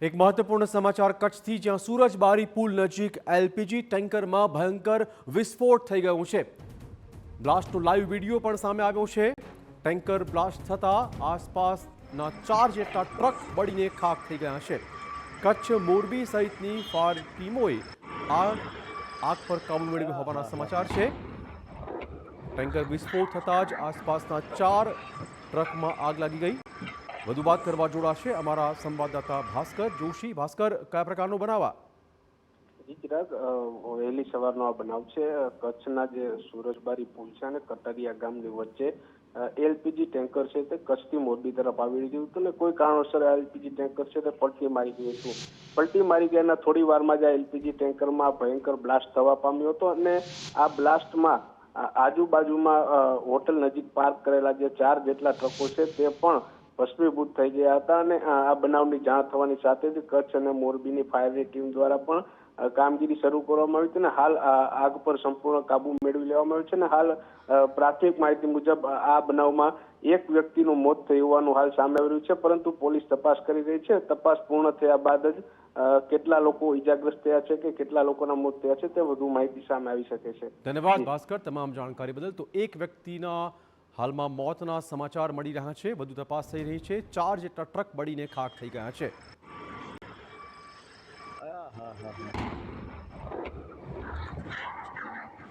એક મહત્વપૂર્ણ સમાચાર કચ્છથી, જ્યાં સુરજબારી પુલ નજીક એલપીજી ટેન્કરમાં ભયંકર વિસ્ફોટ થઈ ગયો છે। બ્લાસ્ટનો લાઈવ વિડીયો પણ સામે આવ્યો છે। ટેન્કર બ્લાસ્ટ થતાં આસપાસના 4 જેટલા ટ્રક બળીને ખાખ થઈ ગયા છે। કચ્છ, મોરબી સહિતની ફાયર ટીમોએ આગ પર કાબુ મેળવ્યો હોવાના સમાચાર છે। ટેન્કર વિસ્ફોટ થતાં જ આસપાસના 4 ટ્રકમાં આગ લાગી ગઈ। વધુ વાત કરવા જોડાશે અમારા સંવાદદાતા ભાસ્કર જોશી। ભાસ્કર, કયા પ્રકારનો બનાવ? ચિરાગ, વહેલી સવારનો આ બનાવ છે। કચ્છના જે સુરજબારી પુલ છે અને કટરિયા ગામની વચ્ચે એલપીજી ટેન્કર છે તે કચ્છથી મોરબી તરફ આવી રહ્યું હતું ને કોઈ કારણોસર એલપીજી ટેન્કર છે તે પલટી મારી ગયું હતું। પલટી મારી ગયાના થોડી વારમાં જ આ એલપીજી ટેન્કરમાં ભયંકર બ્લાસ્ટ થવા પામ્યો હતો અને આ બ્લાસ્ટમાં આજુબાજુમાં હોટલ નજીક પાર્ક કરેલા જે 4 જેટલા ટ્રકો છે તે પણ ભસ્મીભૂત થઈ ગયા હતા અને આ બનાવની જાણ થવાની સાથે જ કચ્છ અને મોરબીની ફાયરની ટીમ દ્વારા પણ કામગીરી શરૂ કરવામાં આવી હતી અને હાલ આગ પર સંપૂર્ણ કાબુ મેળવી લેવામાં આવ્યો છે અને હાલ પ્રાથમિક માહિતી મુજબ આ બનાવમાં એક વ્યક્તિનું મોત થયું હોવાનું હાલ સામે આવી રહ્યું છે, પરંતુ પોલીસ તપાસ કરી રહી છે। તપાસ પૂર્ણ થયા બાદ જ કેટલા લોકો ઈજાગ્રસ્ત થયા છે કે કેટલા લોકોના મોત થયા છે તે વધુ માહિતી સામે આવી શકે છે। ધન્યવાદ ભાસ્કર, તમામ જાણકારી બદલ। તો એક વ્યક્તિના હાલમાં મોતના સમાચાર મળી રહ્યા છે, વધુ તપાસ થઈ રહી છે। 4 જેટલા ટ્રક બળીને ખાખ થઈ ગયા છે।